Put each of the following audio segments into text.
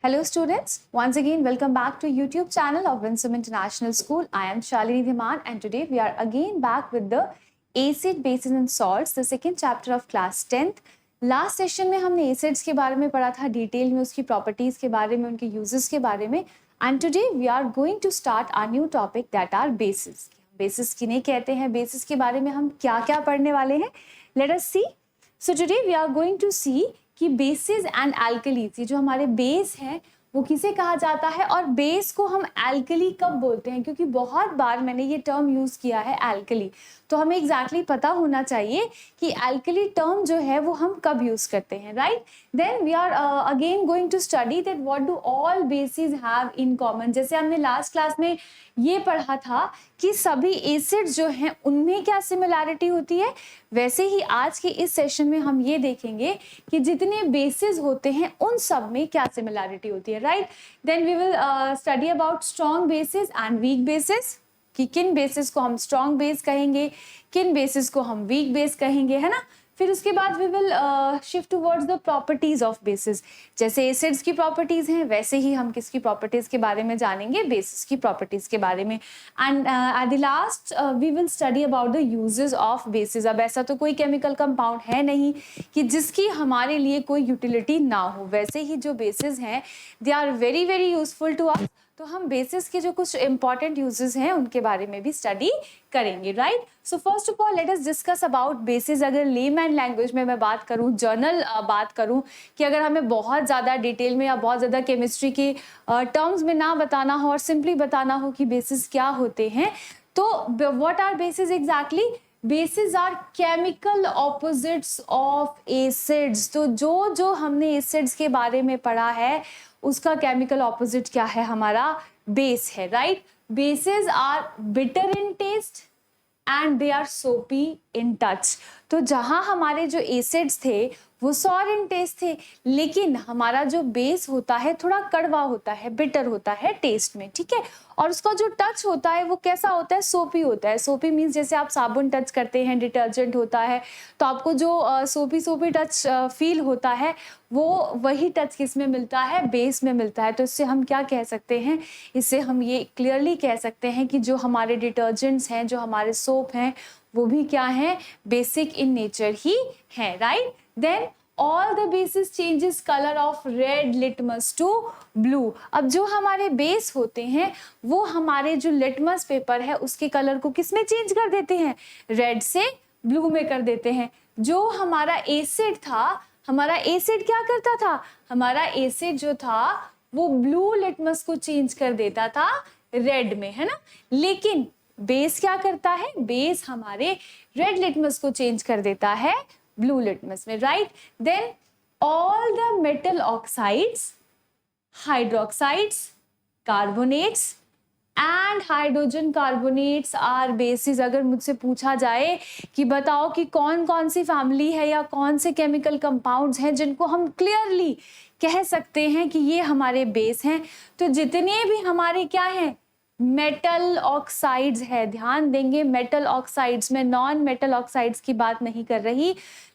Hello students, once again welcome back to YouTube channel of Winsome International School. I am Shalini Dhiman and today we are again back with the acid, bases and salts, the second chapter of class 10th. Last session में हमने acids के बारे में पढ़ा था, detail में उसकी properties के बारे में, उनके यूजेस के बारे में. And today we are going to start our new topic that are bases. Bases किन्हें कहते हैं, बेसिस के बारे में हम क्या क्या पढ़ने वाले हैं, let us see. So today we are going to see कि बेसिस एंड एल्कलीज, ये जो हमारे बेस हैं वो किसे कहा जाता है और बेस को हम एल्कली कब बोलते हैं, क्योंकि बहुत बार मैंने ये टर्म यूज किया है एल्कली, तो हमें एग्जैक्टली पता होना चाहिए कि एल्कली टर्म जो है वो हम कब यूज करते हैं, right. Then we are again going to study that what do all bases have in common. जैसे हमने लास्ट क्लास में ये पढ़ा था कि सभी एसिड्स जो हैं उनमें क्या सिमिलैरिटी होती है, वैसे ही आज के इस सेशन में हम ये देखेंगे कि जितने बेसिस होते हैं उन सब में क्या सिमिलैरिटी होती है, right. Then we will study about strong bases and weak bases, कि किन बेसिस को हम स्ट्रॉन्ग बेस कहेंगे, किन बेसिस को हम वीक बेस कहेंगे, है ना. फिर उसके बाद we will shift towards the properties of bases. जैसे एसिड्स की प्रॉपर्टीज हैं वैसे ही हम किसकी प्रॉपर्टीज के बारे में जानेंगे, बेसिस की प्रॉपर्टीज के बारे में. And at the last we will study about the uses of bases. अब ऐसा तो कोई केमिकल कंपाउंड है नहीं कि जिसकी हमारे लिए कोई यूटिलिटी ना हो, वैसे ही जो बेसिस हैं they are very very useful to us. तो हम बेसिस के जो कुछ इंपॉर्टेंट यूजेस हैं उनके बारे में भी स्टडी करेंगे, right. So first of all let us discuss about basis. अगर लेमैन लैंग्वेज में मैं बात करूं, जर्नल बात करूं, कि अगर हमें बहुत ज़्यादा डिटेल में या बहुत ज़्यादा केमिस्ट्री के टर्म्स में ना बताना हो और सिंपली बताना हो कि बेसिस क्या होते हैं, तो what are bases exactly. Bases are chemical opposites of acids. तो जो हमने एसिड्स के बारे में पढ़ा है उसका केमिकल ऑपोजिट क्या है, हमारा बेस है, right. Bases are bitter in taste and they are soapy in touch. तो जहां हमारे जो एसिड्स थे वो सॉर इन टेस्ट थे, लेकिन हमारा जो बेस होता है थोड़ा कड़वा होता है, बिटर होता है टेस्ट में, ठीक है. और उसका जो टच होता है वो कैसा होता है, सोपी होता है. सोपी मीन्स जैसे आप साबुन टच करते हैं, डिटर्जेंट होता है, तो आपको जो सोपी सोपी टच फील होता है वो वही टच किस में मिलता है, बेस में मिलता है. तो इससे हम क्या कह सकते हैं, इससे हम ये क्लियरली कह सकते हैं कि जो हमारे डिटर्जेंट्स हैं, जो हमारे सोप हैं, वो भी क्या है, बेसिक इन नेचर ही है, right. Then all the bases changes color of red litmus to blue. अब जो हमारे बेस होते हैं वो हमारे जो लिटमस पेपर है उसके कलर को किस में चेंज कर देते हैं, रेड से ब्लू में कर देते हैं. जो हमारा एसिड था, हमारा एसिड क्या करता था, हमारा एसिड जो था वो ब्लू लिटमस को चेंज कर देता था रेड में, है ना. लेकिन बेस क्या करता है, बेस हमारे रेड लिटमस को चेंज कर देता है ब्लू लिटमस में, right. Then all the metal oxides, hydroxides, carbonates and hydrogen carbonates are bases. अगर मुझसे पूछा जाए कि बताओ कि कौन कौन सी फैमिली है या कौन से केमिकल कंपाउंड्स हैं जिनको हम क्लियरली कह सकते हैं कि ये हमारे बेस हैं, तो जितने भी हमारे क्या हैं, मेटल ऑक्साइड्स है. ध्यान देंगे, मेटल ऑक्साइड्स में नॉन मेटल ऑक्साइड्स की बात नहीं कर रही.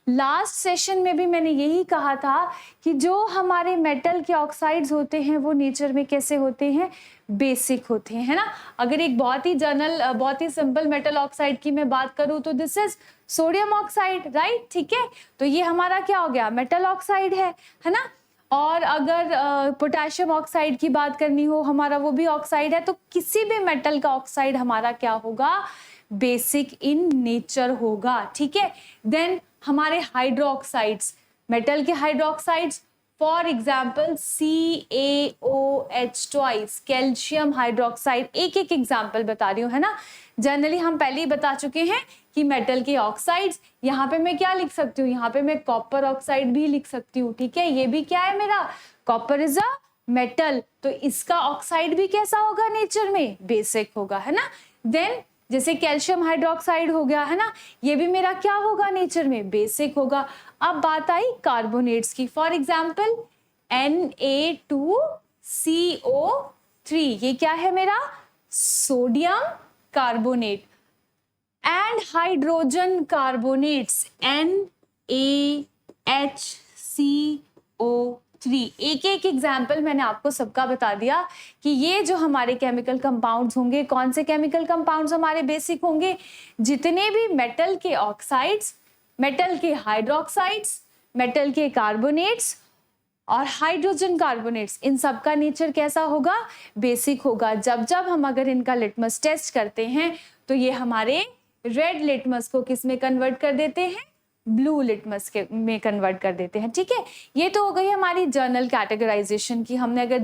लास्ट सेशन में भी मैंने यही कहा था कि जो हमारे मेटल के ऑक्साइड्स होते हैं वो नेचर में कैसे होते हैं, बेसिक होते हैं, है ना. अगर एक बहुत ही जनरल, बहुत ही सिंपल मेटल ऑक्साइड की मैं बात करूं तो this is sodium oxide, right, ठीक है. तो ये हमारा क्या हो गया, मेटल ऑक्साइड है ना. और अगर पोटेशियम ऑक्साइड की बात करनी हो, हमारा वो भी ऑक्साइड है. तो किसी भी मेटल का ऑक्साइड हमारा क्या होगा, बेसिक इन नेचर होगा, ठीक है. देन हमारे हाइड्रोक्साइड्स, मेटल के hydroxides, for example CaOH twice, calcium hydroxide. एक एक एग्जाम्पल बता रही हूँ, है ना. जनरली हम पहले ही बता चुके हैं कि मेटल के ऑक्साइड्स, यहाँ पे मैं क्या लिख सकती हूँ, यहाँ पे मैं कॉपर ऑक्साइड भी लिख सकती हूँ, ठीक है. ये भी क्या है मेरा, कॉपर इज अ मेटल, तो इसका ऑक्साइड भी कैसा होगा, नेचर में बेसिक होगा, है ना. देन जैसे कैल्शियम हाइड्रोक्साइड हो गया, है ना, ये भी मेरा क्या होगा, नेचर में बेसिक होगा. अब बात आई कार्बोनेट्स की. फॉर एग्जाम्पल Na2CO3, ये क्या है मेरा, sodium carbonate. And hydrogen carbonates NaHCO 3। एक एक एग्जाम्पल मैंने आपको सबका बता दिया कि ये जो हमारे केमिकल कंपाउंड्स होंगे, कौन से केमिकल कंपाउंड्स हमारे बेसिक होंगे, जितने भी मेटल के ऑक्साइड्स, मेटल के हाइड्रोक्साइड्स, मेटल के कार्बोनेट्स और हाइड्रोजन कार्बोनेट्स, इन सब का नेचर कैसा होगा, बेसिक होगा। जब जब हम अगर इनका लिटमस टेस्ट करते हैं तो ये हमारे रेड लिटमस को किस में कन्वर्ट कर देते हैं, ब्लू लिटमस के में कन्वर्ट कर देते हैं। ठीक है, ये तो हो गई हमारी जर्नल कैटेगराइजेशन की। हमने अगर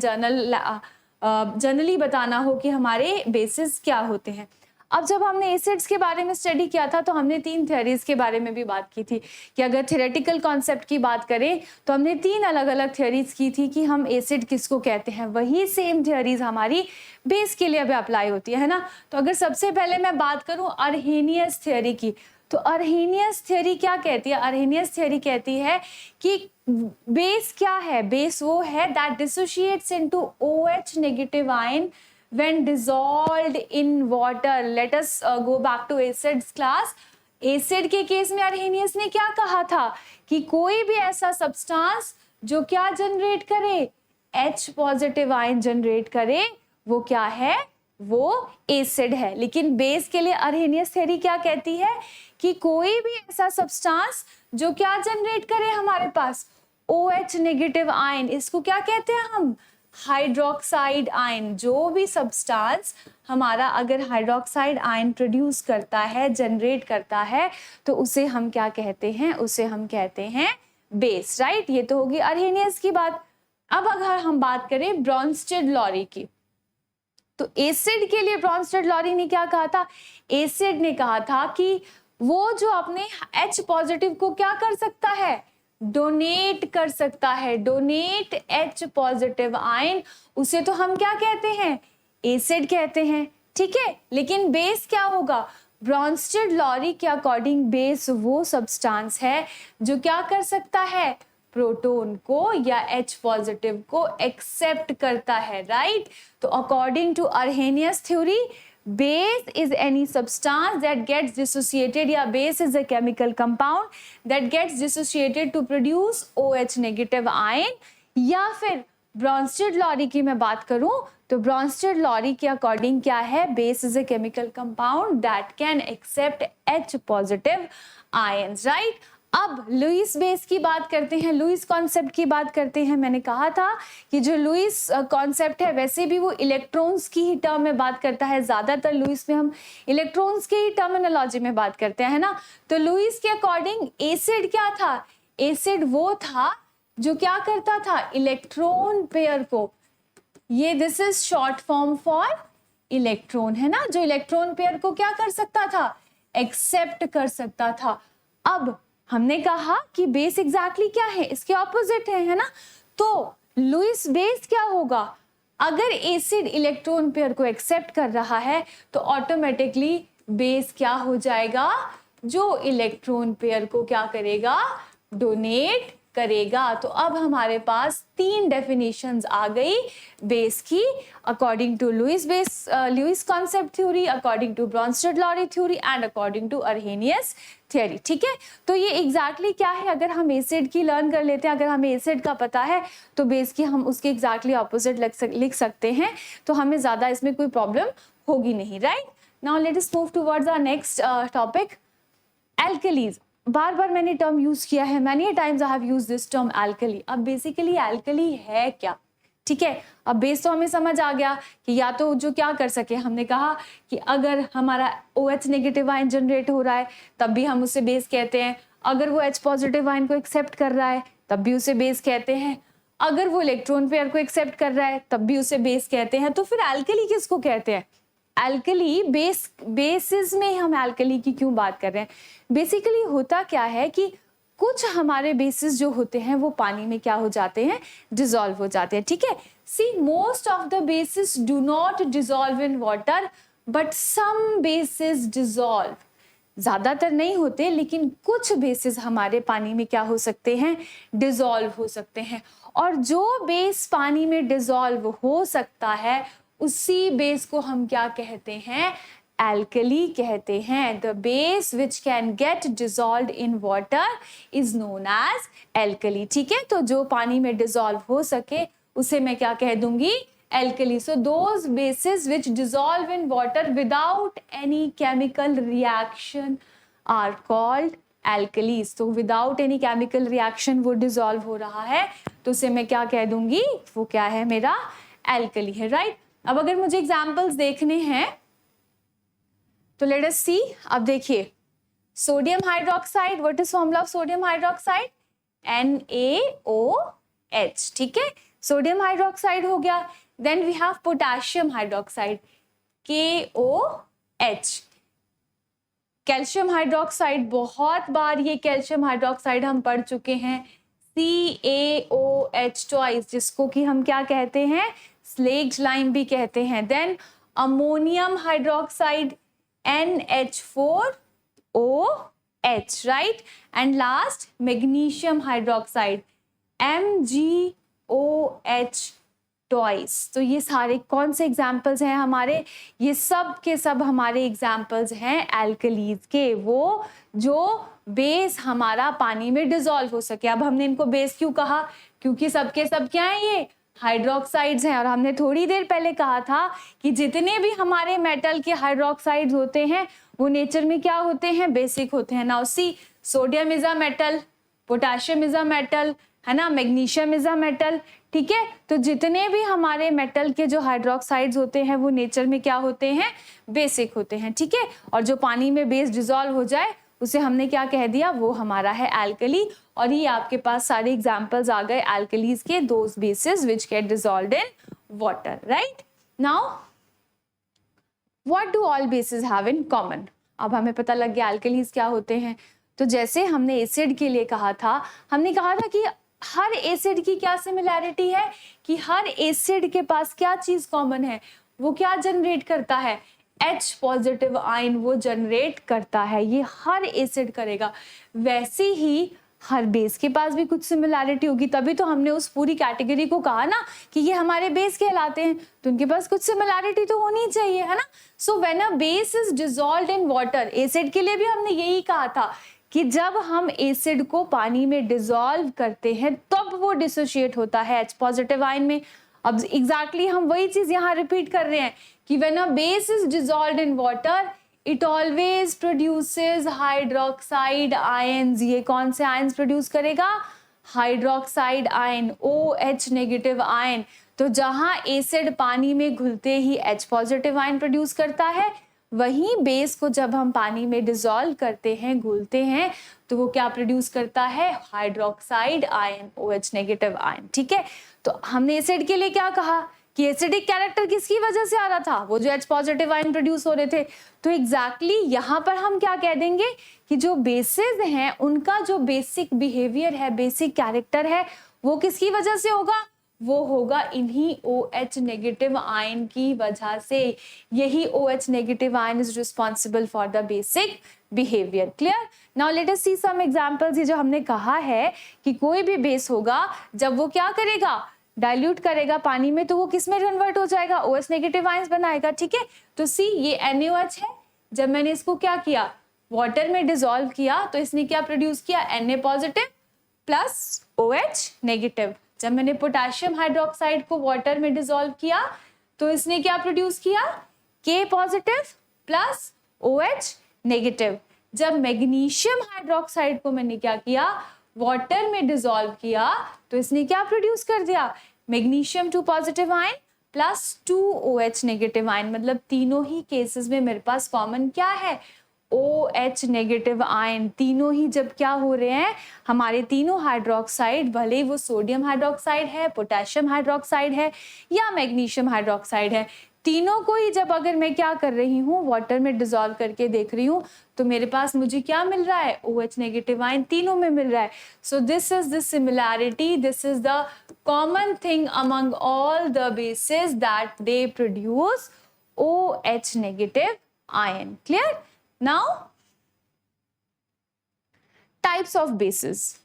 जनरली बताना हो कि हमारे बेसिस क्या होते हैं। अब जब हमने एसिड्स के बारे में स्टडी किया था तो हमने 3 थ्योरीज के बारे में भी बात की थी कि अगर थ्योरेटिकल कॉन्सेप्ट की बात करें तो हमने 3 अलग अलग थ्योरीज की थी कि हम एसिड किसको कहते हैं। वही सेम थ्योरीज हमारी बेस के लिए अब अप्लाई होती है ना। तो अगर सबसे पहले मैं बात करूं अर्हेनियस थ्योरी की, तो अर्हेनियस थ्योरी क्या कहती है, अर्हेनियस थ्योरी कहती है कि बेस क्या है, बेस वो है that dissociates into OH negative ion when dissolved in water. Let us go back to acids class. Acid के केस में अर्हेनियस ने क्या कहा था कि कोई भी ऐसा सब्सटेंस जो क्या जनरेट करे, H पॉजिटिव आयन जनरेट करे, वो क्या है, वो एसिड है। लेकिन बेस के लिए अर्हेनियस थ्योरी क्या कहती है कि कोई भी ऐसा सब्सटेंस जो क्या जनरेट करे हमारे पास OH नेगेटिव आयन, इसको क्या कहते हैं हम, हाइड्रोक्साइड आयन। जो भी सब्सटेंस हमारा अगर हाइड्रोक्साइड आयन प्रोड्यूस करता है, जनरेट करता है, तो उसे हम क्या कहते हैं, उसे हम कहते हैं बेस। राइट, ये तो होगी अर्हेनियस की बात। अब अगर हम बात करें ब्रॉन्स्टेड-लॉरी की, तो एसिड के लिए ब्रॉन्स्टेड-लॉरी ने क्या कहा था, एसिड ने कहा था कि वो जो अपने H पॉजिटिव को क्या कर सकता है, डोनेट कर सकता है, डोनेट H पॉजिटिव आयन, उसे तो हम क्या कहते हैं, एसिड कहते हैं। ठीक है, लेकिन बेस क्या होगा, ब्रॉन्स्टेड-लॉरी के अकॉर्डिंग बेस वो सब्सटेंस है जो क्या कर सकता है, प्रोटॉन को या H पॉजिटिव को एक्सेप्ट करता है। राइट, तो according to Arrhenius theory, base is any substance that gets dissociated, या base is a chemical compound that gets dissociated to produce OH negative ion। या फिर ब्रॉन्स्टेड-लॉरी की मैं बात करूं तो ब्रॉन्स्टेड-लॉरी के अकॉर्डिंग क्या है, base is a chemical compound that can accept H positive ions। Right, अब लुईस बेस की बात करते हैं, लुईस कॉन्सेप्ट की बात करते हैं। मैंने कहा था कि जो लुईस कॉन्सेप्ट है वैसे भी वो इलेक्ट्रॉन्स की ही टर्म में बात करता है, ज्यादातर लुईस में हम इलेक्ट्रॉन्स की ही टर्मिनोलॉजी में बात करते हैं ना। तो लुईस के अकॉर्डिंग एसिड क्या था, एसिड वो था जो क्या करता था, इलेक्ट्रॉन पेयर को, ये this is short form for electron है ना, जो इलेक्ट्रॉन पेयर को क्या कर सकता था, एक्सेप्ट कर सकता था। अब हमने कहा कि बेस एग्जैक्टली क्या है, इसके ऑपोजिट है ना। तो लुईस बेस क्या होगा, अगर एसिड इलेक्ट्रॉन पेयर को एक्सेप्ट कर रहा है तो ऑटोमेटिकली बेस क्या हो जाएगा, जो इलेक्ट्रॉन पेयर को क्या करेगा, डोनेट करेगा। तो अब हमारे पास 3 डेफिनेशंस आ गई बेस की, according to Lewis concept theory, according to Bronsted Lowry theory and according to Arrhenius theory. ठीक है, तो ये एग्जैक्टली क्या है, अगर हम एसिड की लर्न कर लेते हैं, अगर हमें एसिड का पता है तो बेस की हम उसके एग्जैक्टली ऑपोजिट लिख सकते हैं, तो हमें ज्यादा इसमें कोई प्रॉब्लम होगी नहीं। Right, now let us move towards our next topic, alkalis. बार बार मैंने टर्म यूज किया है, many times I have used this term alkali. अब बेसिकली एल्कली है क्या, ठीक है, अब बेस तो हमें समझ आ गया कि या तो जो क्या कर सके, हमने कहा कि अगर हमारा OH नेगेटिव आयन जनरेट हो रहा है तब भी हम उसे बेस कहते हैं, अगर वो H पॉजिटिव आयन को एक्सेप्ट कर रहा है तब भी उसे बेस कहते हैं, अगर वो इलेक्ट्रॉन पेयर को एक्सेप्ट कर रहा है तब भी उसे बेस कहते हैं। तो फिर एल्कली किसको कहते हैं, एल्कली बेसिस में हम एल्कली की क्यों बात कर रहे हैं। बेसिकली होता क्या है कि कुछ हमारे बेसिस जो होते हैं वो पानी में क्या हो जाते हैं, डिसॉल्व हो जाते हैं। ठीक है, see most of the bases do not dissolve in water but some bases dissolve, ज्यादातर नहीं होते लेकिन कुछ बेसिस हमारे पानी में क्या हो सकते हैं, डिसॉल्व हो सकते हैं। और जो बेस पानी में डिसॉल्व हो सकता है उसी बेस को हम क्या कहते हैं, एल्कली कहते हैं। The base which can get dissolve in water is known as alkali. ठीक है, तो जो पानी में डिजॉल्व हो सके उसे मैं क्या कह दूंगी, alkali. So those bases which dissolve in water without any chemical reaction are called alkalis. तो विदाउट एनी केमिकल रिएक्शन वो डिजॉल्व हो रहा है तो उसे मैं क्या कह दूंगी, वो क्या है, मेरा एल्कली है, राइट। अब अगर मुझे एग्जाम्पल्स देखने हैं तो लेट अस सी। अब देखिए, sodium hydroxide, what is formula of sodium hydroxide, NaOH। ठीक है, सोडियम हाइड्रोक्साइड हो गया। Then we have potassium hydroxide, KOH। Calcium hydroxide, बहुत बार ये कैल्शियम हाइड्रोक्साइड हम पढ़ चुके हैं, CaOH ट्वाइस, जिसको कि हम क्या कहते हैं, स्लेग्ड लाइम भी कहते हैं। Then ammonium hydroxide, NH4OH, right. And last magnesium hydroxide, MgOH twice. तो ये सारे कौन से एग्जाम्पल्स हैं हमारे, ये सब के सब हमारे एग्जाम्पल्स हैं एल्कलीज के, वो जो बेस हमारा पानी में डिसॉल्व हो सके। अब हमने इनको बेस क्यों कहा, क्योंकि सबके सब क्या है, ये हाइड्रोक्साइड्स हैं। और हमने थोड़ी देर पहले कहा था कि जितने भी हमारे मेटल के हाइड्रोक्साइड्स होते हैं वो नेचर में क्या होते हैं, बेसिक होते हैं। Now see, sodium is a metal, potassium is a metal, है ना, मैग्नीशियम इज अ मेटल। ठीक है, तो जितने भी हमारे मेटल के जो हाइड्रोक्साइड्स होते हैं वो नेचर में क्या होते हैं, बेसिक होते हैं। ठीक है, और जो पानी में बेस डिसॉल्व हो जाए उसे हमने क्या कह दिया, वो हमारा है एल्कली। और ये आपके पास सारे एग्जांपल्स आ गए एल्कलीज के, those bases which get dissolved in water, right. Now what do all bases have in common. अब हमें पता लग गया एल्कलीज क्या होते हैं। तो जैसे हमने एसिड के लिए कहा था, हमने कहा था कि हर एसिड की क्या सिमिलैरिटी है, कि हर एसिड के पास क्या चीज कॉमन है, वो क्या जनरेट करता है, H पॉजिटिव आयन वो जनरेट करता है, ये हर एसिड करेगा। वैसे ही हर बेस के पास भी कुछ सिमिलैरिटी होगी, तभी तो हमने उस पूरी कैटेगरी को कहा ना कि ये हमारे बेस कहलाते हैं, तो उनके पास कुछ सिमिलैरिटी तो होनी चाहिए, है ना। So when a base is dissolved in water, acid के लिए भी हमने यही कहा था कि जब हम एसिड को पानी में डिसॉल्व करते हैं तब वो डिसोशिएट होता है H पॉजिटिव आयन में। अब एग्जैक्टली हम वही चीज यहाँ रिपीट कर रहे हैं कि when a base is dissolved in water it always produces hydroxide ions. ये कौन से आयंस प्रोड्यूस करेगा, hydroxide ion, OH negative ion. तो जहां एसिड पानी में घुलते ही H पॉजिटिव आयन प्रोड्यूस करता है, वहीं बेस को जब हम पानी में डिसॉल्व करते हैं, घुलते हैं, तो वो क्या प्रोड्यूस करता है, hydroxide ion, OH negative ion. ठीक है, तो हमने एसिड के लिए क्या कहा कि एसिडिक कैरेक्टर किसकी वजह से आ रहा था, वो जो H पॉजिटिव आयन प्रोड्यूस हो रहे थे। तो एग्जैक्टली यहाँ पर हम क्या कह देंगे कि जो बेसिस हैं उनका जो बेसिक बिहेवियर है, बेसिक कैरेक्टर है, वो किसकी वजह से होगा, वो होगा इन्हीं OH नेगेटिव आयन की वजह से। यही OH negative ion is responsible for the basic behaviour. Clear. Now let us see some examples. ये जो हमने कहा है कि कोई भी बेस होगा जब वो क्या करेगा, डाइल्यूट करेगा पानी में, तो वो किस में कन्वर्ट हो जाएगा, OH नेगेटिव आयंस बनाएगा। ठीक है, तो सी ये NaOH है, जब मैंने इसको क्या किया, वाटर में डिसॉल्व किया, तो इसने क्या प्रोड्यूस किया, Na positive plus OH negative. जब मैंने पोटेशियम हाइड्रोक्साइड को वाटर में डिसॉल्व किया तो इसने क्या प्रोड्यूस किया, K positive plus OH negative. जब मैग्नीशियम हाइड्रोक्साइड को मैंने क्या किया, वाटर में डिसॉल्व किया, तो इसने क्या प्रोड्यूस कर दिया, magnesium 2 positive ion plus 2 OH negative ion. मतलब तीनों ही केसेस में मेरे पास कॉमन क्या है, OH नेगेटिव आयन। तीनों ही जब क्या हो रहे हैं, हमारे तीनों हाइड्रोक्साइड, भले वो सोडियम हाइड्रोक्साइड है, पोटेशियम हाइड्रोक्साइड है या मैग्नीशियम हाइड्रोक्साइड है, तीनों को ही जब अगर मैं क्या कर रही हूँ, वाटर में डिसॉल्व करके देख रही हूँ, तो मेरे पास मुझे क्या मिल रहा है, OH नेगेटिव आयन तीनों में मिल रहा है। So this is the similarity, this is the common thing among all the basis that they produce OH negative ion. Clear. Now types of bases.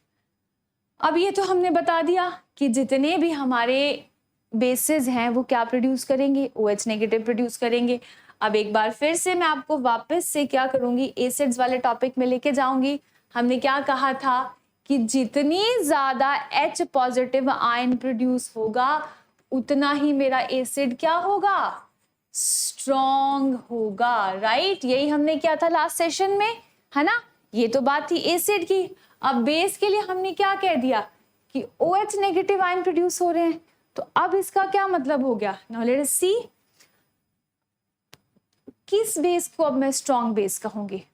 अब ये तो हमने बता दिया कि जितने भी हमारे बेसिस हैं वो क्या प्रोड्यूस करेंगे, OH नेगेटिव प्रोड्यूस करेंगे। अब एक बार फिर से मैं आपको वापस से क्या करूंगी, एसिड्स वाले टॉपिक में लेके जाऊंगी। हमने क्या कहा था कि जितनी ज्यादा H पॉजिटिव आयन प्रोड्यूस होगा उतना ही मेरा एसिड क्या होगा, स्ट्रॉन्ग होगा, राइट। यही हमने किया था लास्ट सेशन में, है ना। ये तो बात थी एसिड की। अब बेस के लिए हमने क्या कह दिया कि OH नेगेटिव आयन प्रोड्यूस हो रहे हैं, तो अब इसका क्या मतलब हो गया। नाउ लेट अस सी, किस बेस को अब मैं स्ट्रॉन्ग बेस कहूंगी।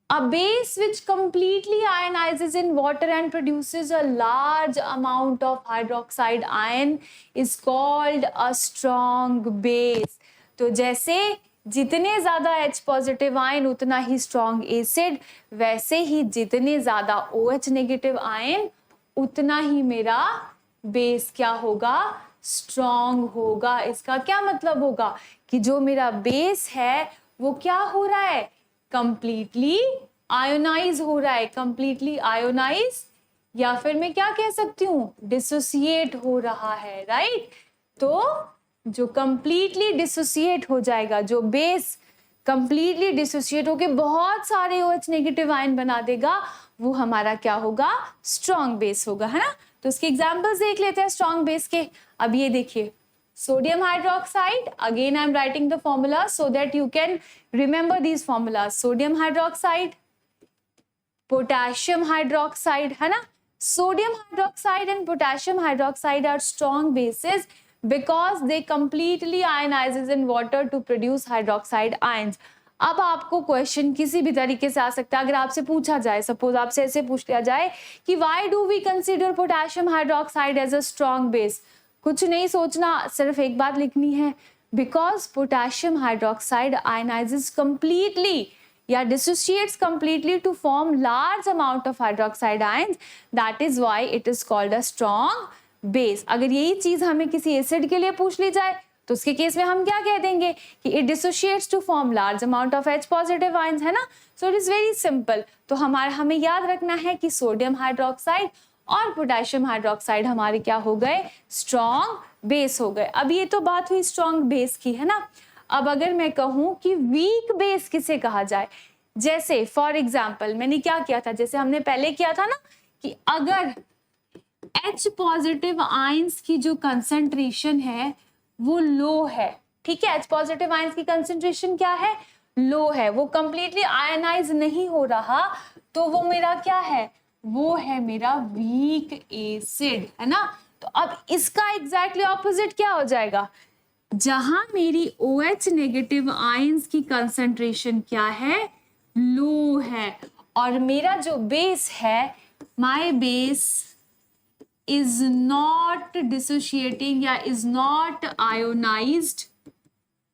A base which completely ionizes in water and produces a large amount of hydroxide ion is called a strong base. तो जैसे जितने ज्यादा H पॉजिटिव आयन उतना ही स्ट्रॉन्ग एसिड, वैसे ही जितने ज्यादा OH नेगेटिव आयन उतना ही मेरा बेस क्या होगा, स्ट्रॉन्ग होगा। इसका क्या मतलब होगा कि जो मेरा बेस है वो क्या हो रहा है, कंप्लीटली आयोनाइज हो रहा है, कंप्लीटली आयोनाइज, या फिर मैं क्या कह सकती हूँ, डिसोसिएट हो रहा है, राइट। तो जो कंप्लीटली डिसोसिएट हो जाएगा, जो बेस कंप्लीटली डिसोसिएट होके बहुत सारे OH नेगेटिव आयन बना देगा, वो हमारा क्या होगा, स्ट्रॉन्ग बेस होगा, है ना। तो उसके एग्जांपल्स देख लेते हैं स्ट्रॉन्ग बेस के। अब ये देखिए, sodium hydroxide, again I am writing the formula so that you can remember these formulas. Sodium hydroxide, potassium hydroxide, है ना। Sodium hydroxide and potassium hydroxide are strong bases because they completely ionizes in water to produce hydroxide ions. अब आपको question किसी भी तरीके से आ सकता है। अगर आपसे पूछा जाए, सपोज आपसे ऐसे पूछ लिया जाए कि why do we consider potassium hydroxide as a strong base, कुछ नहीं सोचना, सिर्फ एक बात लिखनी है, because potassium hydroxide ionises completely या dissociates completely to form large amount of hydroxide ions, that is why it is called a strong base. अगर यही चीज हमें किसी एसिड के लिए पूछ ली जाए तो उसके केस में हम क्या कह देंगे कि it dissociates to form large amount of H positive ions, है ना। So it is very simple. तो हमें याद रखना है कि सोडियम हाइड्रोक्साइड और पोटेशियम हाइड्रोक्साइड हमारे क्या हो गए, स्ट्रॉन्ग बेस हो गए। अब ये तो बात हुई स्ट्रॉन्ग बेस की, है ना। अब अगर मैं कहूं कि वीक बेस किसे कहा जाए, जैसे फॉर एग्जांपल मैंने क्या किया था, जैसे हमने पहले किया था ना कि अगर H पॉजिटिव आयंस की जो कंसंट्रेशन है वो लो है, ठीक है, H पॉजिटिव आयंस की कंसंट्रेशन क्या है, लो है, वो कंप्लीटली आयनाइज नहीं हो रहा, तो वो मेरा क्या है, वो है मेरा वीक एसिड, है ना। तो अब इसका एग्जैक्टली ऑपोजिट क्या हो जाएगा, जहां मेरी OH नेगेटिव आयंस की कंसंट्रेशन क्या है, लो है, और मेरा जो बेस है, my base is not dissociating या is not ionized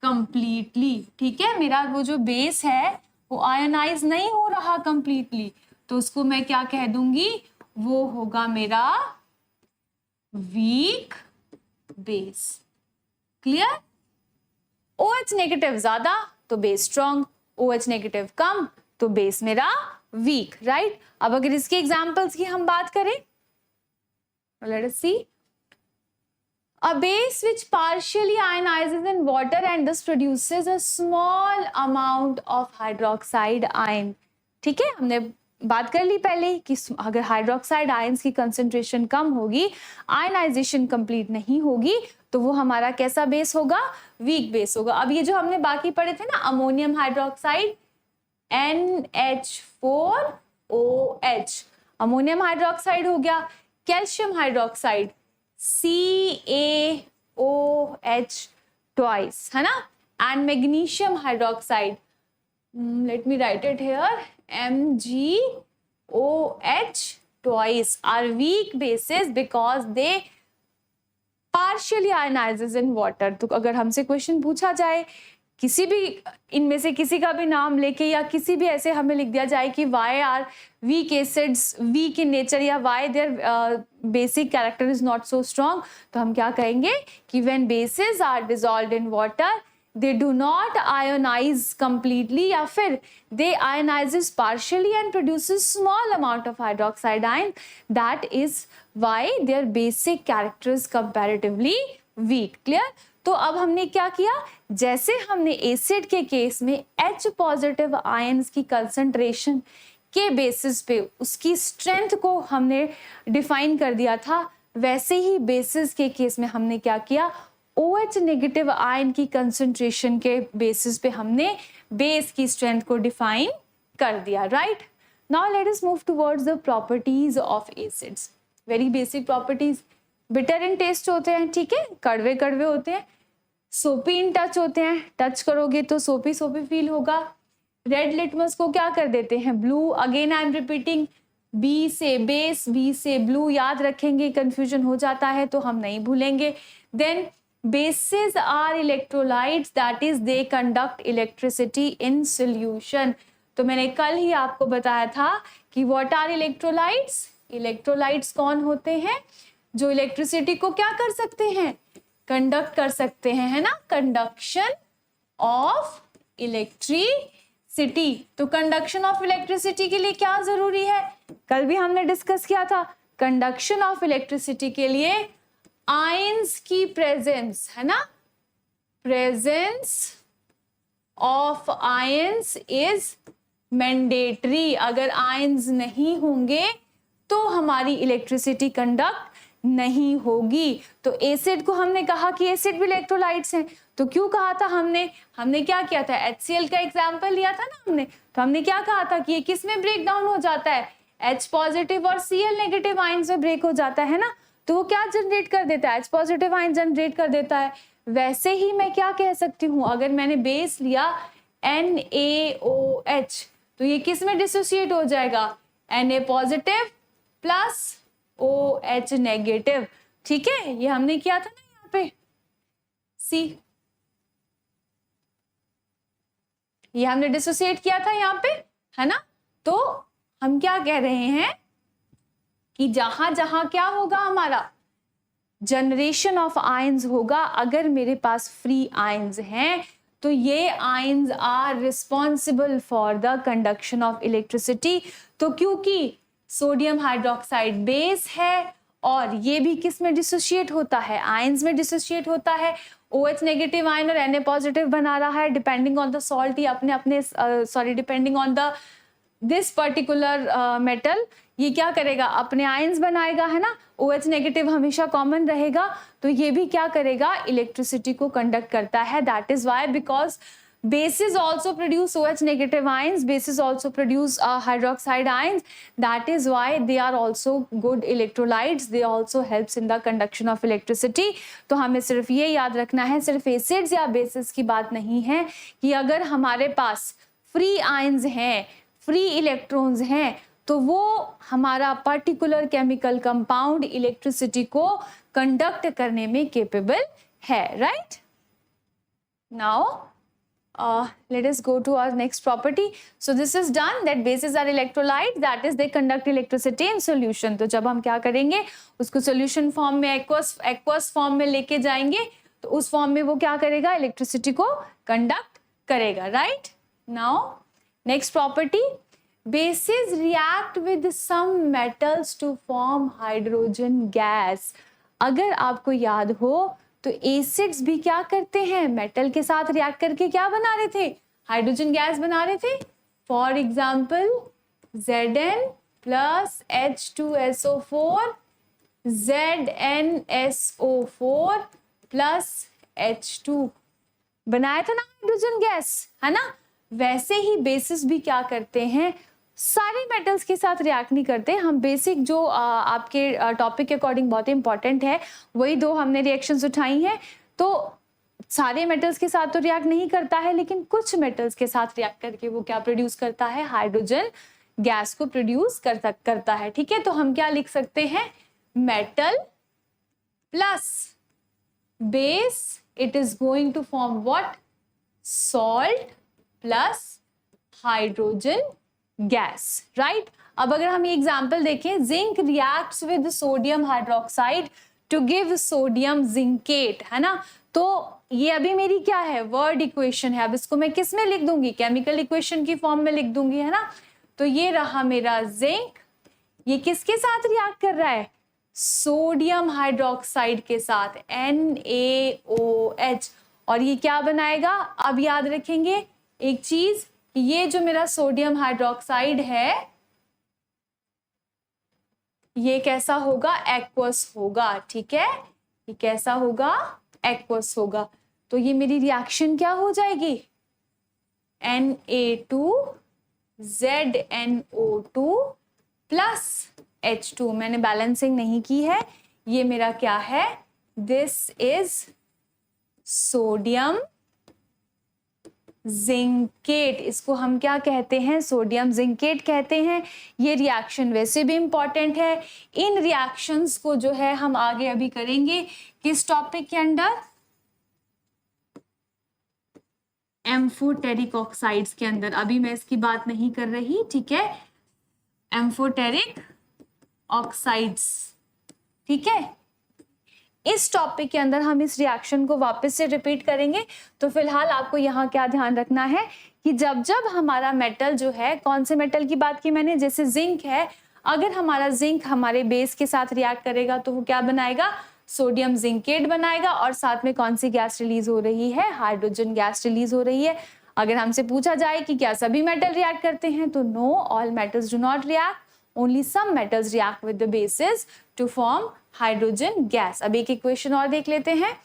completely, ठीक है। मेरा वो जो बेस है वो आयोनाइज नहीं हो रहा कंप्लीटली, तो उसको मैं क्या कह दूंगी, वो होगा मेरा weak base. Clear. OH negative ज्यादा तो बेस स्ट्रॉन्ग, OH नेगेटिव कम तो बेस मेरा वीक, राइट। अब अगर इसके एग्जांपल्स की हम बात करें, let us see. A base which partially ionizes in water and thus produces a small amount of hydroxide ion. ठीक है, हमने बात कर ली पहले कि अगर हाइड्रोक्साइड आयंस की कंसंट्रेशन कम होगी, आयनाइजेशन कंप्लीट नहीं होगी, तो वो हमारा कैसा बेस होगा, वीक बेस होगा। अब ये जो हमने बाकी पढ़े थे ना, ammonium hydroxide NH4OH, ammonium hydroxide हो गया, कैल्शियम हाइड्रोक्साइड CaOH ट्वाइस, है ना, and magnesium hydroxide, let me write it here, MgOH twice are weak bases because they partially ionises in water. तो अगर हमसे क्वेश्चन पूछा जाए किसी भी इनमें से किसी का भी नाम लेके, या किसी भी ऐसे हमें लिख दिया जाए कि why are weak acids weak in nature, या why their basic character is not so strong, तो हम क्या कहेंगे कि when bases are dissolved in water they do not ionize completely, या फिर they ionizes partially and produces small amount of hydroxide ion, that is why their basic character is comparatively weak. Clear? तो अब हमने क्या किया, जैसे हमने acid के केस में H पॉजिटिव आयंस की कंसंट्रेशन के बेसिस पे उसकी स्ट्रेंथ को हमने डिफाइन कर दिया था, वैसे ही बेसिस के केस में हमने क्या किया, OH नेगेटिव आयन की कंसंट्रेशन के बेसिस पे हमने बेस की स्ट्रेंथ को डिफाइन कर दिया, right. Now let us move towards the properties of acids. Very basic properties, bitter in taste होते हैं, ठीक है, कड़वे कड़वे होते हैं, सोपी इन टच होते हैं, टच करोगे तो सोपी सोपी फील होगा। रेड लिटमस को क्या कर देते हैं, blue, again I am repeating, B से बेस, बी से ब्लू याद रखेंगे, कंफ्यूजन हो जाता है तो हम नहीं भूलेंगे। Then bases are electrolytes, that is they conduct electricity in solution। तो मैंने कल ही आपको बताया था कि what are electrolytes, इलेक्ट्रोलाइट्स कौन होते हैं, जो इलेक्ट्रिसिटी को क्या कर सकते हैं, कंडक्ट कर सकते हैं, है ना, कंडक्शन ऑफ इलेक्ट्रिसिटी। तो कंडक्शन ऑफ इलेक्ट्रिसिटी के लिए क्या जरूरी है, कल भी हमने डिस्कस किया था, कंडक्शन ऑफ इलेक्ट्रिसिटी के लिए आयंस की प्रेजेंस, है ना, presence of ions is mandatory. अगर आयंस नहीं होंगे तो हमारी इलेक्ट्रिसिटी कंडक्ट नहीं होगी। तो एसिड को हमने कहा कि एसिड भी इलेक्ट्रोलाइट्स हैं, तो क्यों कहा था हमने क्या किया था, HCl का एग्जांपल लिया था ना हमने, तो हमने क्या कहा था कि ये किस में ब्रेक डाउन हो जाता है, H पॉजिटिव और Cl नेगेटिव आयंस में ब्रेक हो जाता है ना, तो वो क्या जनरेट कर देता है, H पॉजिटिव आयन जनरेट कर देता है। वैसे ही मैं क्या कह सकती हूँ, अगर मैंने बेस लिया NaOH तो ये किस में डिसोसिएट हो जाएगा, Na positive plus OH negative, ठीक है, ये हमने किया था ना यहाँ पे, सी ये हमने डिसोसिएट किया था यहाँ पे, है ना। तो हम क्या कह रहे हैं कि जहां जहां क्या होगा, हमारा जनरेशन ऑफ आयंस होगा, अगर मेरे पास फ्री आयंस हैं तो ये ions are responsible for the conduction of electricity. तो क्योंकि सोडियम हाइड्रोक्साइड बेस है और ये भी किस में डिसोशिएट होता है, आयंस में डिसोशिएट होता है, OH नेगेटिव आयन और Na पॉजिटिव बना रहा है, डिपेंडिंग ऑन द सॉल्ट, ये अपने अपने sorry depending on the this particular metal, ये क्या करेगा, अपने आयंस बनाएगा, है ना, OH नेगेटिव हमेशा कॉमन रहेगा, तो ये भी क्या करेगा, इलेक्ट्रिसिटी को कंडक्ट करता है। That is why, because bases also produce OH negative ions, bases also produce hydroxide ions, that is why they are also good electrolytes, they also helps in the conduction of electricity। तो हमें सिर्फ ये याद रखना है, सिर्फ acids या basis की बात नहीं है कि अगर हमारे पास फ्री आयंस हैं, फ्री इलेक्ट्रॉन्स हैं, तो वो हमारा पर्टिकुलर केमिकल कंपाउंड इलेक्ट्रिसिटी को कंडक्ट करने में केपेबल है, right. Now let us go to our next property। So this is done that bases are electrolytes, that is they conduct electricity in solution। तो जब हम क्या करेंगे, उसको solution form में aqueous form में लेके जाएंगे, तो उस form में वो क्या करेगा, इलेक्ट्रिसिटी को conduct करेगा, right। Now next property, bases react with some metals to form hydrogen gas। अगर आपको याद हो तो एसिड्स भी क्या करते हैं, मेटल के साथ रिएक्ट करके क्या बना रहे थे, हाइड्रोजन गैस बना रहे थे। For example Zn plus H2SO4, ZnSO4 plus H2 बनाया था ना हाइड्रोजन गैस, है ना। वैसे ही बेसिस भी क्या करते हैं, सारे मेटल्स के साथ रिएक्ट नहीं करते। हम बेसिक जो आपके टॉपिक के अकॉर्डिंग बहुत इंपॉर्टेंट है वही दो हमने रिएक्शंस उठाई हैं। तो सारे मेटल्स के साथ तो रिएक्ट नहीं करता है, लेकिन कुछ मेटल्स के साथ रिएक्ट करके वो क्या प्रोड्यूस करता है, हाइड्रोजन गैस को प्रोड्यूस करता है, ठीक है। तो हम क्या लिख सकते हैं, metal plus base, it is going to form what, salt plus hydrogen gas, right. अब अगर हम ये एग्जांपल देखें, zinc reacts with sodium hydroxide to give sodium zincate, है ना। तो ये अभी मेरी क्या है, वर्ड इक्वेशन है। अब इसको मैं किस में लिख दूंगी, केमिकल इक्वेशन की फॉर्म में लिख दूंगी, है ना। तो ये रहा मेरा जिंक, ये किसके साथ रिएक्ट कर रहा है, सोडियम हाइड्रोक्साइड के साथ NaOH, और ये क्या बनाएगा? अब याद रखेंगे एक चीज, ये जो मेरा सोडियम हाइड्रोक्साइड है ये कैसा होगा? एक्वस होगा, ठीक है, ये कैसा होगा? एक्वस होगा। तो ये मेरी रिएक्शन क्या हो जाएगी? Na2ZNO2 plus H2। मैंने बैलेंसिंग नहीं की है, ये मेरा क्या है? This is sodium zincate. इसको हम क्या कहते हैं? सोडियम जिंकेट कहते हैं। ये रिएक्शन वैसे भी इंपॉर्टेंट है। इन रिएक्शंस को जो है हम आगे अभी करेंगे किस टॉपिक के अंडर? एम्फोटेरिक ऑक्साइड्स के अंदर। अभी मैं इसकी बात नहीं कर रही, ठीक है? एम्फोटेरिक ऑक्साइड्स, ठीक है? इस टॉपिक के अंदर हम इस रिएक्शन को वापस से रिपीट करेंगे। तो फिलहाल आपको यहाँ क्या ध्यान रखना है कि जब जब हमारा मेटल जो है, कौन से मेटल की बात की मैंने? जैसे जिंक है, अगर हमारा जिंक हमारे बेस के साथ रिएक्ट करेगा तो वो क्या बनाएगा? सोडियम जिंकेट बनाएगा। और साथ में कौन सी गैस रिलीज हो रही है? हाइड्रोजन गैस रिलीज हो रही है। अगर हमसे पूछा जाए कि क्या सभी मेटल रिएक्ट करते हैं, तो no, all metals do not react, only some metals react with the bases to form hydrogen gas. अब एक इक्वेशन और देख लेते हैं।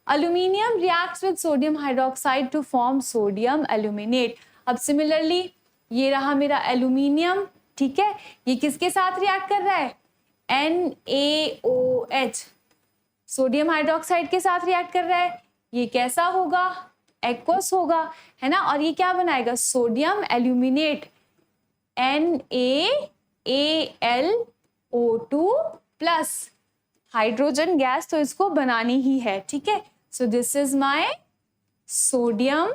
Aluminium reacts with sodium hydroxide to form sodium aluminate. अब सिमिलरली ये रहा मेरा एल्यूमिनियम, ठीक है, ये किसके साथ रिएक्ट कर रहा है? NaOH, सोडियम हाइड्रोक्साइड के साथ रिएक्ट कर रहा है। ये कैसा होगा? एक्वस होगा, है ना? और ये क्या बनाएगा? Sodium aluminate, NaAlO2 plus hydrogen gas, तो इसको बनानी ही है, ठीक है? So this is my sodium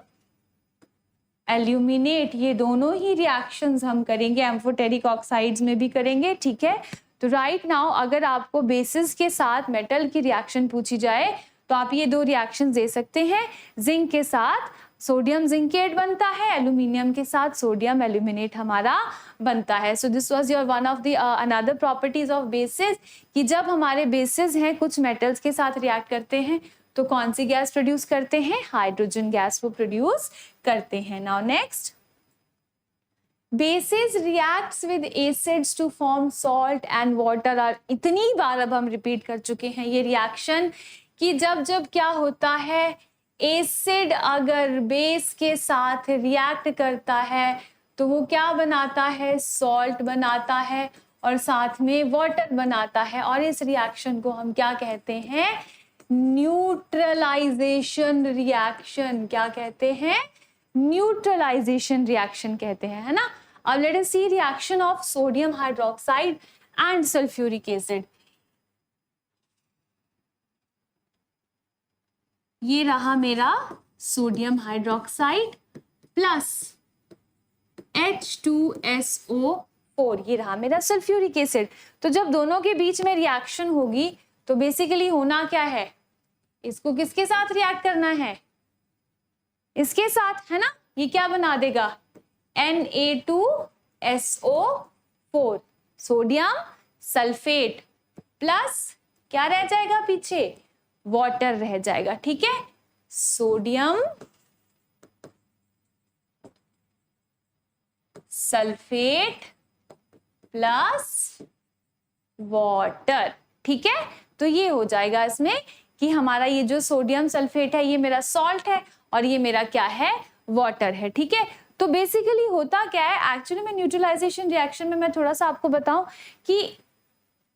aluminate. ये दोनों ही रिएक्शंस हम करेंगे, एम्फोटेरिक ऑक्साइड्स में भी करेंगे, ठीक है? तो राइट नाउ अगर आपको बेसिस के साथ मेटल की रिएक्शन पूछी जाए तो आप ये दो रिएक्शन दे सकते हैं। जिंक के साथ सोडियम जिंकेट बनता है, एल्यूमिनियम के साथ सोडियम एल्यूमिनेट हमारा बनता है। So this was your one of the another properties of basis, कि जब हमारे बेसिस हैं कुछ मेटल्स के साथ रिएक्ट करते हैं तो कौन सी गैस प्रोड्यूस करते हैं? हाइड्रोजन गैस को प्रोड्यूस करते हैं। Now next, bases reacts with acids to form salt and water are। इतनी बार अब हम रिपीट कर चुके हैं ये रिएक्शन कि जब जब क्या होता है, एसिड अगर बेस के साथ रिएक्ट करता है तो वो क्या बनाता है? सॉल्ट बनाता है और साथ में वाटर बनाता है। और इस रिएक्शन को हम क्या कहते हैं? Neutralisation reaction. क्या कहते हैं? न्यूट्रलाइजेशन रिएक्शन कहते हैं, है ना? अब let us see reaction of sodium hydroxide and sulphuric acid. ये रहा मेरा सोडियम हाइड्रोक्साइड प्लस H2SO4, ये रहा मेरा सल्फ्यूरिक एसिड। तो जब दोनों के बीच में रिएक्शन होगी तो बेसिकली होना क्या है? इसको किसके साथ रिएक्ट करना है? इसके साथ, है ना? ये क्या बना देगा? Na2SO4, सोडियम सल्फेट प्लस क्या रह जाएगा पीछे? वाटर रह जाएगा, ठीक है? सोडियम सल्फेट प्लस वाटर, ठीक है? तो ये हो जाएगा इसमें कि हमारा ये जो सोडियम सल्फेट है ये मेरा सॉल्ट है और ये मेरा क्या है? वाटर है, ठीक है? तो बेसिकली होता क्या है, एक्चुअली में न्यूट्रलाइजेशन रिएक्शन में मैं थोड़ा सा आपको बताऊं कि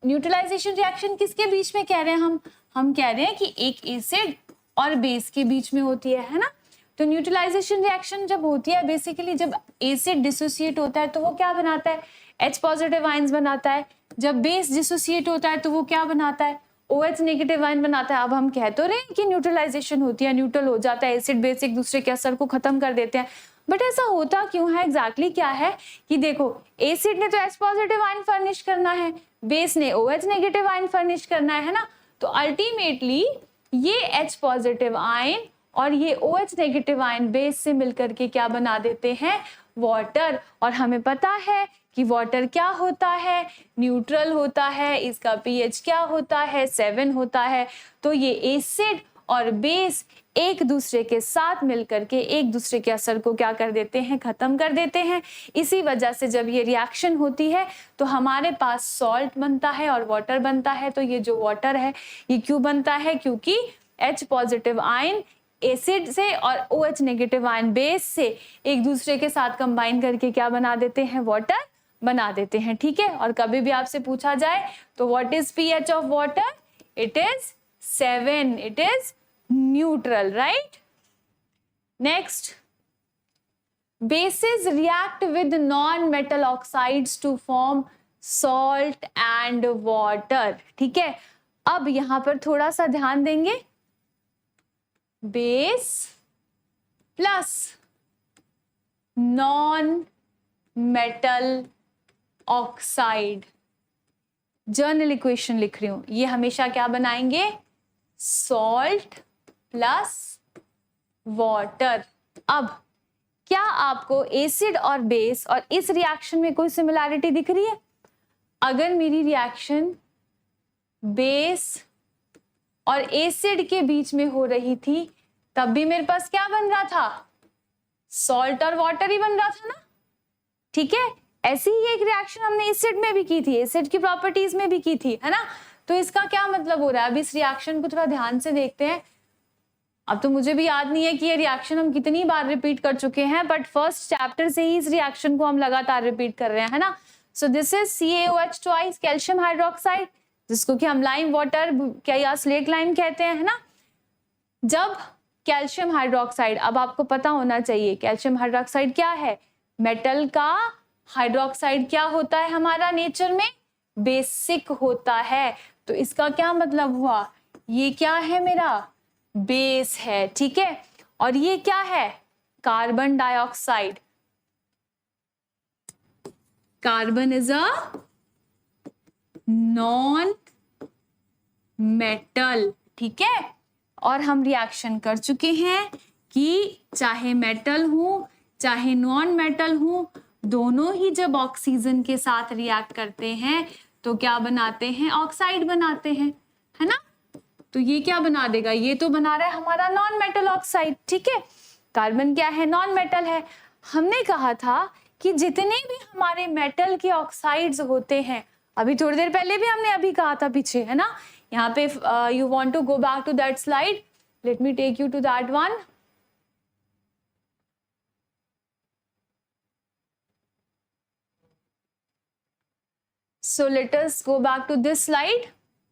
न्यूट्रलाइजेशन रिएक्शन किसके बीच में कह रहे हैं हम कह रहे हैं कि एक एसिड और बेस के बीच में होती है ना? तो न्यूट्रलाइजेशन रिएक्शन जब होती है, बेसिकली जब एसिड डिसोसिएट होता है तो वो क्या बनाता है? H पॉजिटिव आयंस बनाता है। जब बेस डिसोसिएट होता है तो वो क्या बनाता है? OH नेगेटिव आयन बनाता है। अब हम कह तो रहे हैं कि न्यूट्रलाइजेशन होती है, न्यूट्रल हो जाता है, एसिड बेस एक दूसरे के असर को खत्म कर देते हैं, बट ऐसा होता क्यों है? एग्जैक्टली क्या है कि देखो, एसिड ने तो H पॉजिटिव आयन फर्निश करना है, बेस ने OH नेगेटिव आयन फर्निश करना है ना? तो अल्टीमेटली ये H पॉजिटिव आयन और ये OH नेगेटिव आयन बेस से मिलकर के क्या बना देते हैं? वाटर। और हमें पता है कि वाटर क्या होता है, न्यूट्रल होता है, इसका पीएच क्या होता है, 7 होता है। तो ये एसिड और बेस एक दूसरे के साथ मिलकर के एक दूसरे के असर को क्या कर देते हैं, खत्म कर देते हैं। इसी वजह से जब ये रिएक्शन होती है तो हमारे पास सॉल्ट बनता है और वाटर बनता है। तो ये जो वाटर है ये क्यों बनता है, क्योंकि H पॉजिटिव आयन एसिड से और OH नेगेटिव आयन बेस से एक दूसरे के साथ कंबाइन करके क्या बना देते हैं, वाटर बना देते हैं। ठीक है, और कभी भी आपसे पूछा जाए तो what is pH of water, it is 7, it is neutral, right. Next, bases react with non-metal oxides to form salt and water। ठीक है, अब यहां पर थोड़ा सा ध्यान देंगे, base plus non metal oxide, general equation लिख रही हूं, ये हमेशा क्या बनाएंगे, सॉल्ट प्लस वाटर। अब क्या आपको एसिड और बेस और इस रिएक्शन में कोई सिमिलैरिटी दिख रही है? अगर मेरी रिएक्शन बेस और एसिड के बीच में हो रही थी तब भी मेरे पास क्या बन रहा था, सॉल्ट और वाटर ही बन रहा था ना। ठीक है, ऐसी ही एक रिएक्शन हमने एसिड में भी की थी, एसिड की प्रॉपर्टीज में भी की थी, है ना। तो इसका क्या मतलब हो रहा है, अब इस रिएक्शन को थोड़ा ध्यान से देखते हैं। अब तो मुझे भी याद नहीं है कि ये रिएक्शन हम कितनी बार रिपीट कर चुके हैं, बट फर्स्ट चैप्टर से ही इस रिएक्शन को हम लगातार रिपीट कर रहे हैं, है ना। So this is CaOH twice calcium hydroxide, जिसको कि हम लाइम वाटर क्या या स्लेट लाइम कहते हैं, है ना। जब कैल्शियम हाइड्रोक्साइड, अब आपको पता होना चाहिए कैल्शियम हाइड्रोक्साइड क्या है, मेटल का हाइड्रोक्साइड क्या होता है हमारा नेचर में, बेसिक होता है। तो इसका क्या मतलब हुआ, ये क्या है मेरा, बेस है। ठीक है, और ये क्या है, carbon dioxide, carbon is a non metal. ठीक है, और हम रिएक्शन कर चुके हैं कि चाहे मेटल हो चाहे नॉन मेटल हो, दोनों ही जब ऑक्सीजन के साथ रिएक्ट करते हैं तो क्या बनाते हैं, ऑक्साइड बनाते हैं, है ना। तो ये क्या बना देगा, ये तो बना रहा है हमारा नॉन मेटल ऑक्साइड। ठीक है, कार्बन क्या है, नॉन मेटल है। हमने कहा था कि जितने भी हमारे मेटल के ऑक्साइड्स होते हैं, अभी थोड़ी देर पहले भी हमने अभी कहा था पीछे, है ना। यहाँ पे you want to go back to that slide, let me take you to that one. So let us go back to this slide.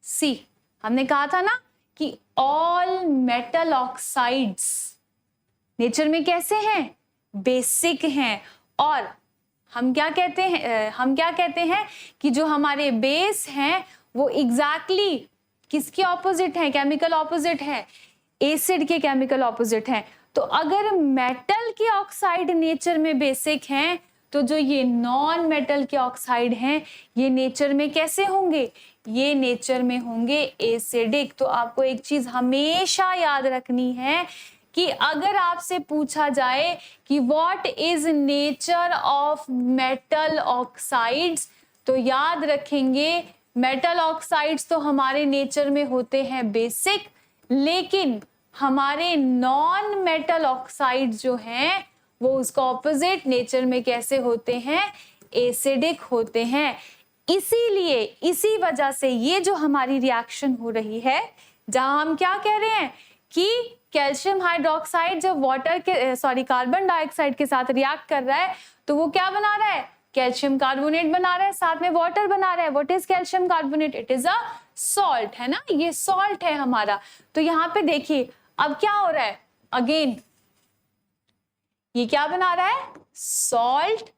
See, हमने कहा था ना कि ऑल मेटल ऑक्साइड्स नेचर में कैसे हैं, बेसिक हैं। और हम क्या कहते हैं कि जो हमारे बेस हैं वो एग्जैक्टली किसके ऑपोजिट हैं, केमिकल ऑपोजिट है, एसिड के केमिकल ऑपोजिट हैं। तो अगर मेटल के ऑक्साइड नेचर में बेसिक हैं तो जो ये नॉन मेटल के ऑक्साइड हैं ये नेचर में कैसे होंगे, ये नेचर में होंगे एसिडिक। तो आपको एक चीज हमेशा याद रखनी है कि अगर आपसे पूछा जाए कि what is nature of metal oxides, तो याद रखेंगे मेटल ऑक्साइड्स तो हमारे नेचर में होते हैं बेसिक, लेकिन हमारे नॉन मेटल ऑक्साइड्स जो हैं वो उसका ऑपोजिट नेचर में कैसे होते हैं, एसिडिक होते हैं। इसीलिए इसी वजह से ये जो हमारी रिएक्शन हो रही है, जहां हम क्या कह रहे हैं कि कैल्शियम हाइड्रोक्साइड जब कार्बन डाइऑक्साइड के साथ रिएक्ट कर रहा है तो वो क्या बना रहा है, कैल्शियम कार्बोनेट बना रहा है, साथ में वाटर बना रहा है। What is calcium carbonate, it is a salt, है ना, ये सॉल्ट है हमारा। तो यहाँ पे देखिए अब क्या हो रहा है, अगेन ये क्या बना रहा है, सॉल्ट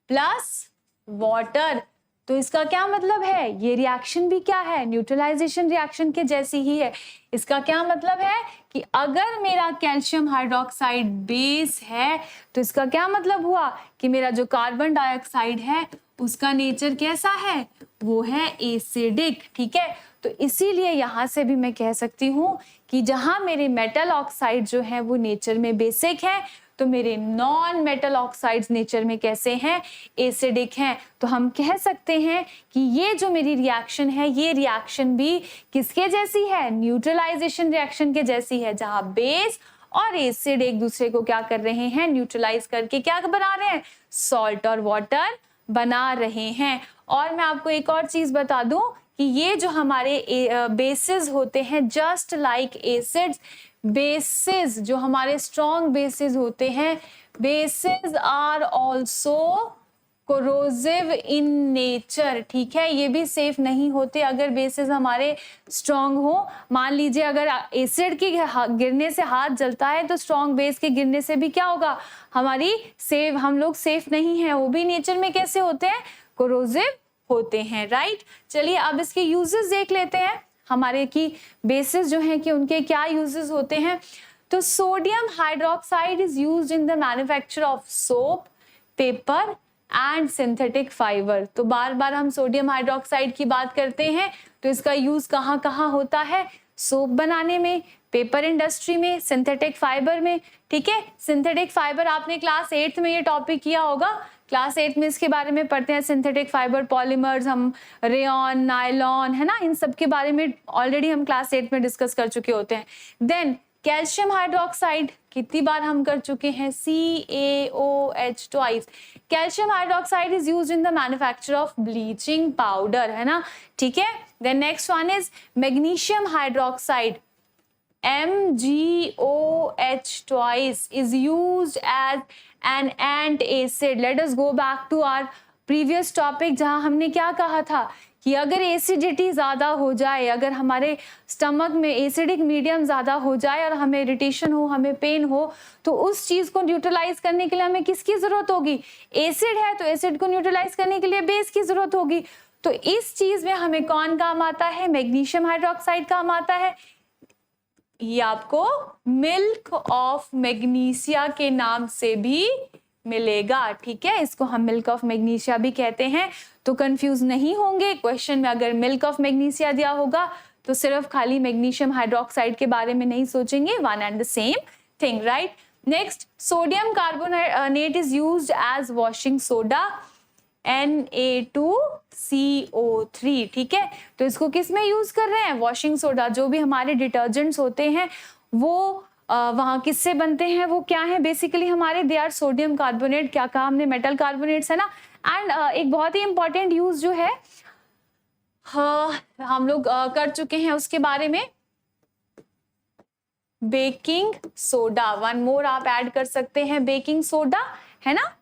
प्लस वाटर। तो इसका क्या मतलब है, ये रिएक्शन भी क्या है, न्यूट्रलाइजेशन रिएक्शन के जैसी ही है। इसका क्या मतलब है कि अगर मेरा कैल्शियम हाइड्रोक्साइड बेस है तो इसका क्या मतलब हुआ कि मेरा जो कार्बन डाइऑक्साइड है उसका नेचर कैसा है, वो है एसिडिक। ठीक है, तो इसीलिए यहां से भी मैं कह सकती हूं कि जहां मेरे मेटल ऑक्साइड जो है वो नेचर में बेसिक है, तो मेरे नॉन मेटल ऑक्साइड्स नेचर में कैसे हैं, एसिडिक हैं। तो हम कह सकते हैं कि ये जो मेरी रिएक्शन है, ये रिएक्शन भी किसके जैसी है, न्यूट्रलाइजेशन रिएक्शन के जैसी है, जहां बेस और एसिड एक दूसरे को क्या कर रहे हैं, न्यूट्रलाइज करके क्या बना रहे हैं, सॉल्ट और वाटर बना रहे हैं। और मैं आपको एक और चीज बता दूं कि ये जो हमारे बेसिस होते हैं, जस्ट लाइक एसिड्स, बेसिस जो हमारे स्ट्रॉन्ग बेसिस होते हैं, bases are also corrosive in nature, ठीक है, ये भी सेफ नहीं होते अगर बेसिस हमारे स्ट्रॉन्ग हो। मान लीजिए अगर एसिड के गिरने से हाथ जलता है तो स्ट्रॉन्ग बेस के गिरने से भी क्या होगा, हमारी सेफ, हम लोग सेफ नहीं है, वो भी नेचर में कैसे होते हैं, कोरोसिव होते हैं, राइट। चलिए अब इसके यूजेस देख लेते हैं हमारे की बेसिस जो है कि उनके क्या यूजेस होते हैं। तो sodium hydroxide is used in the manufacture of soap, paper and synthetic fibre. तो बार बार हम सोडियम हाइड्रोक्साइड की बात करते हैं, तो इसका यूज कहाँ कहाँ होता है, सोप बनाने में, पेपर इंडस्ट्री में, सिंथेटिक फाइबर में, ठीक है। सिंथेटिक फाइबर आपने क्लास 8th में ये टॉपिक किया होगा, क्लास 8 में इसके बारे में पढ़ते हैं, सिंथेटिक फाइबर पॉलीमर्स, हम रेयन, नायलॉन, है ना, इन सब के बारे में ऑलरेडी हम क्लास 8 में डिस्कस कर चुके होते हैं। देन कैल्शियम हाइड्रोक्साइड कितनी बार हम कर चुके हैं, CaOH twice. Calcium hydroxide is used in the manufacture of bleaching powder, है ना, ठीक है। Then next one is magnesium hydroxide, MgOH twice is used as an antacid. Let us go back to our previous topic जहां हमने क्या कहा था कि अगर एसिडिटी ज्यादा हो जाए, अगर हमारे स्टमक में एसिडिक मीडियम ज्यादा हो जाए और हमें इरिटेशन हो, हमें पेन हो, तो उस चीज को न्यूट्रलाइज करने के लिए हमें किसकी जरूरत होगी, एसिड है तो एसिड को न्यूट्रलाइज करने के लिए बेस की जरूरत होगी। तो इस चीज में हमें कौन काम आता है, मैग्नीशियम हाइड्रोक्साइड काम आता है। ये आपको मिल्क ऑफ मैग्नीशिया के नाम से भी मिलेगा, ठीक है, इसको हम मिल्क ऑफ मैग्नीशिया भी कहते हैं। तो कंफ्यूज नहीं होंगे, क्वेश्चन में अगर मिल्क ऑफ मैग्नीशिया दिया होगा तो सिर्फ खाली मैग्नीशियम हाइड्रोक्साइड के बारे में नहीं सोचेंगे, one and the same thing, right. Next, sodium carbonate is used as washing soda, Na2CO3, ठीक है। तो इसको किस में यूज कर रहे हैं, वॉशिंग सोडा, जो भी हमारे डिटर्जेंट्स होते हैं वो वहां किससे बनते हैं, वो क्या है, बेसिकली हमारे दे आर सोडियम कार्बोनेट, क्या कहा हमने, मेटल कार्बोनेट्स, है ना। एंड एक बहुत ही इंपॉर्टेंट यूज जो है हम लोग कर चुके हैं उसके बारे में, बेकिंग सोडा, वन मोर आप ऐड कर सकते हैं, बेकिंग सोडा, है ना,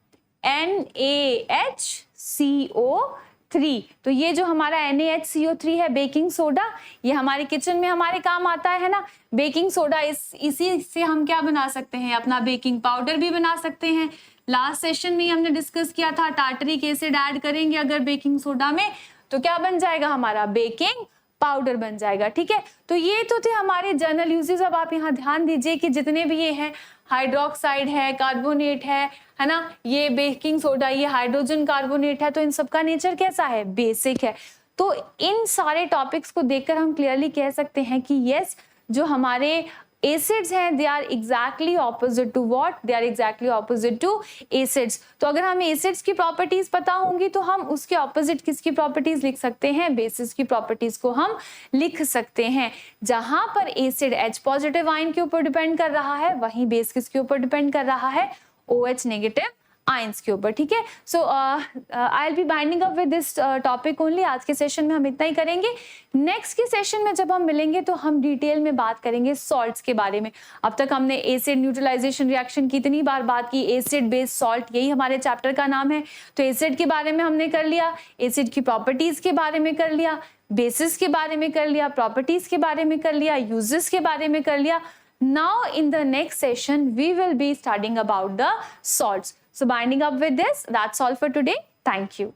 NaHCO3। तो ये जो हमारा NaHCO3 है, बेकिंग सोडा, ये हमारे किचन में हमारे काम आता है ना। बेकिंग सोडा इसी से हम क्या बना सकते हैं, अपना बेकिंग पाउडर भी बना सकते हैं। लास्ट सेशन में हमने डिस्कस किया था, टार्टरिक एसिड ऐड करेंगे अगर बेकिंग सोडा में तो क्या बन जाएगा, हमारा बेकिंग पाउडर बन जाएगा, ठीक है। तो ये तो थे हमारे जनरल यूजेस। अब आप यहाँ ध्यान दीजिए कि जितने भी ये हैं, हाइड्रोक्साइड है, कार्बोनेट है ना, ये बेकिंग सोडा, ये हाइड्रोजन कार्बोनेट है, तो इन सबका नेचर कैसा है, बेसिक है। तो इन सारे टॉपिक्स को देखकर हम क्लियरली कह सकते हैं कि यस, जो हमारे एसिड्स हैं they are exactly opposite to what, they are exactly opposite to acids. तो अगर हमें एसिड्स की प्रॉपर्टीज पता होंगी तो हम उसके ऑपोजिट किसकी प्रॉपर्टीज लिख सकते हैं, बेसिस की प्रॉपर्टीज को हम लिख सकते हैं। जहां पर एसिड H पॉजिटिव आयन के ऊपर डिपेंड कर रहा है, वहीं बेस किसके ऊपर डिपेंड कर रहा है, OH नेगेटिव आयंस के ऊपर, ठीक है। So I will be binding up with this topic only. आज के सेशन में हम इतना ही करेंगे। नेक्स्ट के सेशन में जब हम मिलेंगे तो हम डिटेल में बात करेंगे सॉल्ट्स के बारे में। अब तक हमने एसिड न्यूट्रलाइजेशन रिएक्शन की इतनी बार बात की, एसिड बेस सॉल्ट, यही हमारे चैप्टर का नाम है। तो एसिड के बारे में हमने कर लिया, एसिड की प्रॉपर्टीज के बारे में कर लिया, बेसिस के बारे में कर लिया, प्रॉपर्टीज के बारे में कर लिया, यूजेस के बारे में कर लिया। Now in the next session we will be studying about the salts. So binding up with this, that's all for today. Thank you.